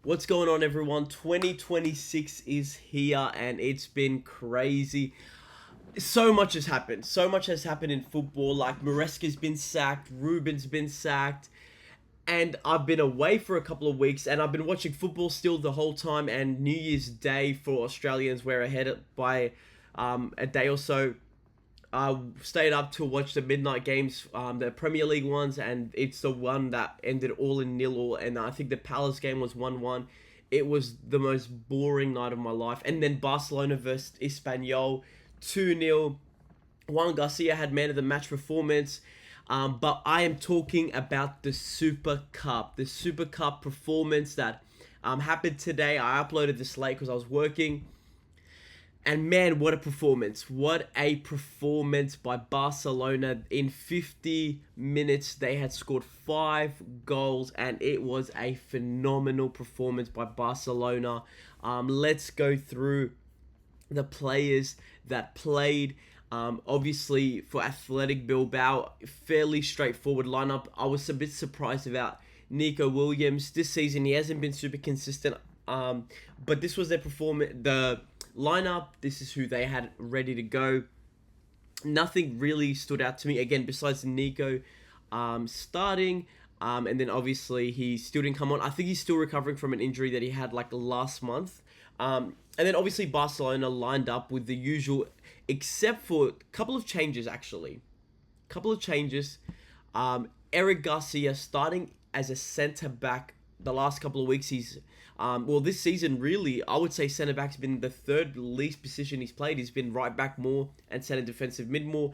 What's going on, everyone? 2026 is here and it's been crazy. So much has happened. So much has happened in football. Like, Maresca's been sacked, Ruben's been sacked, and I've been away for a couple of weeks and I've been watching football still the whole time. And New Year's Day for Australians, we're ahead by a day or so. I stayed up to watch the midnight games, the Premier League ones, and it's the one that ended all in nil all. And I think the Palace game was 1-1. It was the most boring night of my life. And then Barcelona versus Espanyol, 2-0. Juan Garcia had man of the match performance. But I am talking about the Super Cup. The Super Cup performance that happened today. I uploaded this late because I was working. And man, what a performance. What a performance by Barcelona. In 50 minutes, they had scored 5 goals, and it was a phenomenal performance by Barcelona. Let's go through the players that played. Obviously, for Athletic Bilbao, fairly straightforward lineup. I was a bit surprised about Nico Williams. This season, he hasn't been super consistent. But this was their performance. The lineup, this is who they had ready to go. Nothing really stood out to me, again, besides Nico starting. And then obviously he still didn't come on. I think he's still recovering from an injury that he had like last month. And then obviously Barcelona lined up with the usual, except for a couple of changes actually. Couple of changes. Eric Garcia starting as a centre back. The last couple of weeks, he's this season really, I would say centre back's been the third least position he's played. He's been right back more and centre defensive mid more,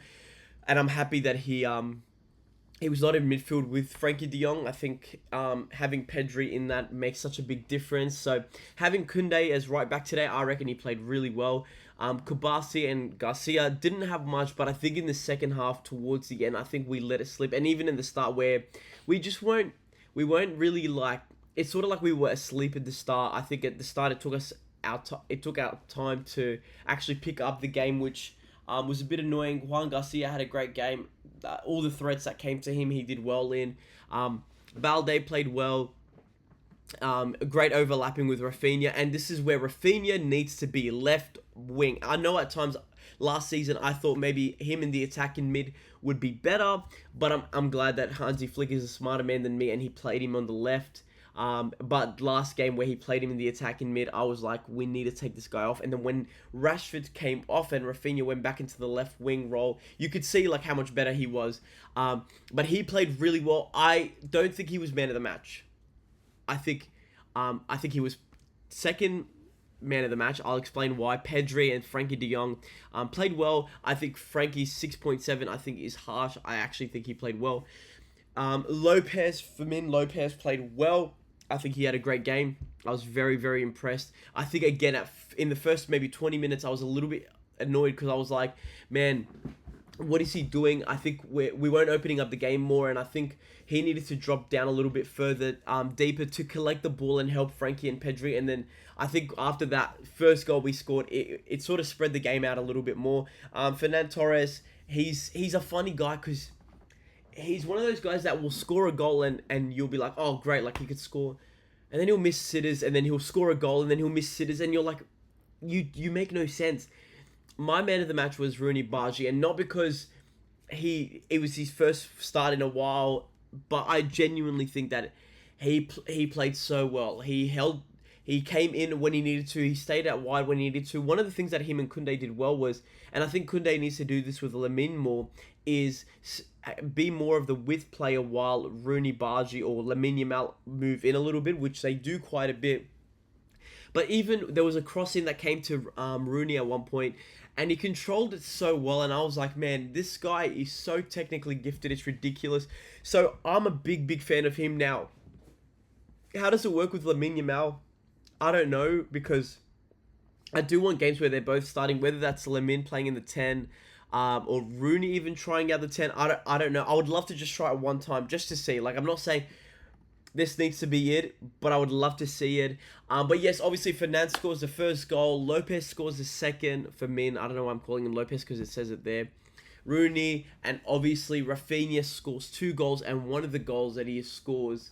and I'm happy that he was not in midfield with Frankie De Jong. I think having Pedri in that makes such a big difference. So having Koundé as right back today, I reckon he played really well. Kubasi and Garcia didn't have much, but I think in the second half towards the end, I think we let it slip, and even in the start where we weren't really like. It's sort of like we were asleep at the start. I think at the start it took our time to actually pick up the game, which was a bit annoying. Juan Garcia had a great game. All the threats that came to him, he did well in. Balde played well. A great overlapping with Rafinha, and this is where Rafinha needs to be left wing. I know at times last season I thought maybe him in the attacking mid would be better, but I'm glad that Hansi Flick is a smarter man than me and he played him on the left. But last game where he played him in the attacking mid, I was like, we need to take this guy off. And then when Rashford came off and Rafinha went back into the left wing role, you could see like how much better he was. But he played really well. I don't think he was man of the match. I think he was second man of the match. I'll explain why. Pedri and Frankie De Jong played well. I think Frankie's 6.7 I think is harsh. I actually think he played well. Fermin Lopez played well. I think he had a great game. I was very, very impressed. I think, again, in the first maybe 20 minutes, I was a little bit annoyed because I was like, man, what is he doing? I think we weren't opening up the game more, and I think he needed to drop down a little bit further, deeper to collect the ball and help Frankie and Pedri. And then I think after that first goal we scored, it sort of spread the game out a little bit more. Fernand Torres, he's a funny guy because he's one of those guys that will score a goal and you'll be like, oh, great, like he could score. And then he'll miss sitters, and then he'll score a goal, and then he'll miss sitters, and you're like, you make no sense. My man of the match was Rooney Bargi, and not because it was his first start in a while, but I genuinely think that he played so well. He came in when he needed to. He stayed out wide when he needed to. One of the things that him and Koundé did well was, and I think Koundé needs to do this with Lamine more, is be more of the width player while Rooney Bargi or Lamine Yamal move in a little bit, which they do quite a bit. But even there was a crossing that came to Rooney at one point, and he controlled it so well. And I was like, man, this guy is so technically gifted. It's ridiculous. So I'm a big, big fan of him now. How does it work with Lamine Yamal? I don't know, because I do want games where they're both starting, whether that's Lamine playing in the 10 or Rooney even trying out the 10. I don't know. I would love to just try it one time just to see. Like, I'm not saying this needs to be it, but I would love to see it. But yes, obviously Fernand scores the first goal. Lopez scores the second for Min. I don't know why I'm calling him Lopez because it says it there. Rooney, and obviously Rafinha scores 2 goals, and one of the goals that he scores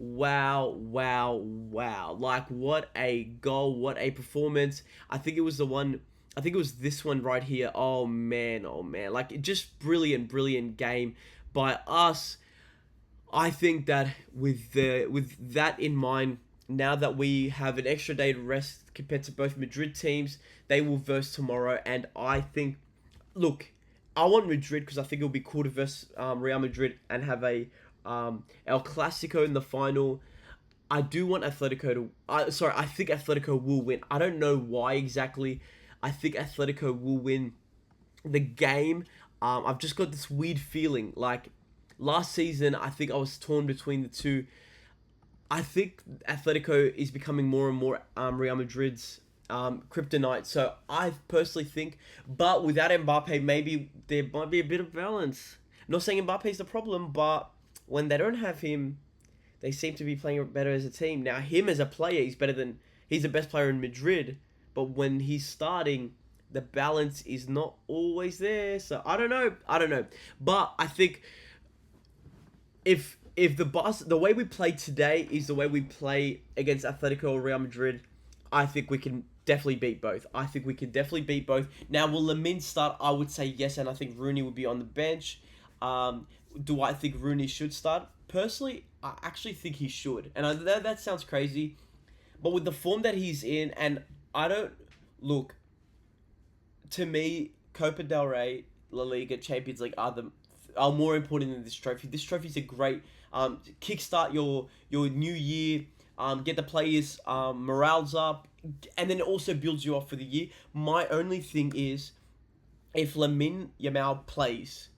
Wow, wow, wow. Like, what a goal, what a performance. I think it was the one, I think it was this one right here. Oh man, oh man. Like, just brilliant, brilliant game by us. I think that with that in mind, now that we have an extra day to rest compared to both Madrid teams, they will verse tomorrow, and I think, look, I want Madrid because I think it'll be cool to verse Real Madrid and have a El Clasico in the final. I do want Atletico to. I think Atletico will win. I don't know why exactly. I think Atletico will win the game. I've just got this weird feeling. Like last season, I think I was torn between the two. I think Atletico is becoming more and more Real Madrid's kryptonite. So I personally think, but without Mbappe, maybe there might be a bit of balance. Not saying Mbappe's the problem, but when they don't have him, they seem to be playing better as a team. Now, him as a player, he's the best player in Madrid. But when he's starting, the balance is not always there. So I don't know. I don't know. But I think if the way we play today is the way we play against Atletico or Real Madrid, I think we can definitely beat both. I think we can definitely beat both. Now, will Lamine start? I would say yes, and I think Rooney would be on the bench. Do I think Rooney should start? Personally, I actually think he should. And that sounds crazy, but with the form that he's in, and I don't look, to me, Copa del Rey, La Liga, Champions League are more important than this trophy. This trophy is a great kickstart your new year. Get the players morales up, and then it also builds you up for the year. My only thing is, if Lamine Yamal plays,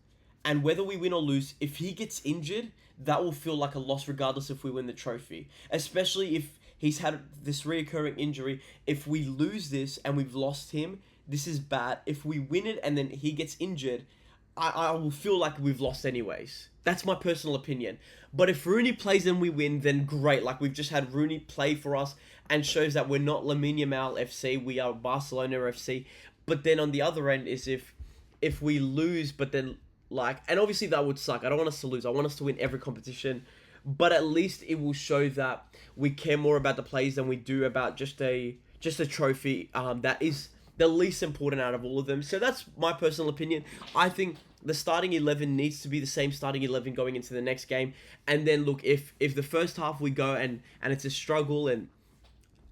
and whether we win or lose, if he gets injured, that will feel like a loss regardless if we win the trophy. Especially if he's had this reoccurring injury. If we lose this and we've lost him, this is bad. If we win it and then he gets injured, I will feel like we've lost anyways. That's my personal opinion. But if Rooney plays and we win, then great. Like, we've just had Rooney play for us and shows that we're not Lamine Yamal FC, we are Barcelona FC. But then on the other end is if we lose, but then like, and obviously that would suck. I don't want us to lose. I want us to win every competition. But at least it will show that we care more about the players than we do about just a trophy that is the least important out of all of them. So that's my personal opinion. I think the starting 11 needs to be the same starting 11 going into the next game. And then look, if the first half we go and it's a struggle, and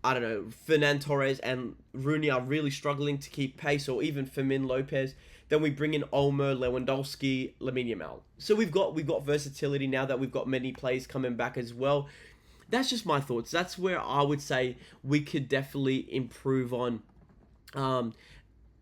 I don't know, Fernan Torres and Rooney are really struggling to keep pace, or even Fermin Lopez, then we bring in Olmo, Lewandowski, Lamine Yamal. So we've got versatility now that we've got many players coming back as well. That's just my thoughts. That's where I would say we could definitely improve on.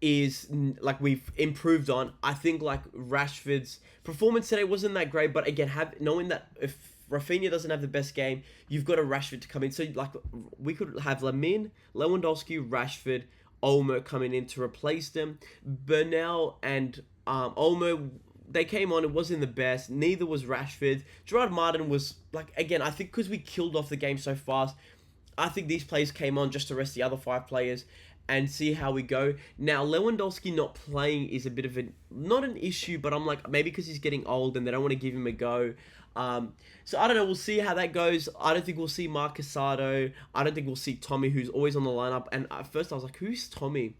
Is like we've improved on. I think like Rashford's performance today wasn't that great, but again, knowing that if Rafinha doesn't have the best game, you've got a Rashford to come in. So like we could have Lamine, Lewandowski, Rashford, Olmo coming in to replace them. Bernal and Olmo, they came on, it wasn't the best. Neither was Rashford. Gerard Martin was like, again, I think because we killed off the game so fast, I think these players came on just to rest the other 5 players and see how we go. Now, Lewandowski not playing is a bit of not an issue, but I'm like, maybe because he's getting old and they don't want to give him a go. So I don't know, we'll see how that goes. I don't think we'll see Marc Casado. I don't think we'll see Tommy, who's always on the lineup. And at first I was like, who's Tommy?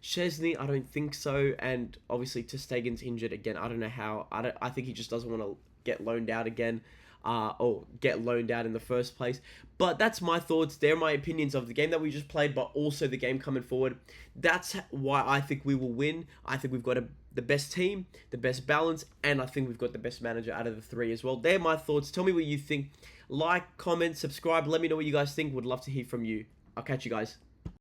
Chesney, I don't think so. And obviously Ter Stegen's injured again. I don't know how. I think he just doesn't want to get loaned out again. Or get loaned out in the first place. But that's my thoughts. They're my opinions of the game that we just played, but also the game coming forward. That's why I think we will win. I think we've got the best team, the best balance, and I think we've got the best manager out of the 3 as well. They're my thoughts. Tell me what you think. Like, comment, subscribe. Let me know what you guys think. Would love to hear from you. I'll catch you guys.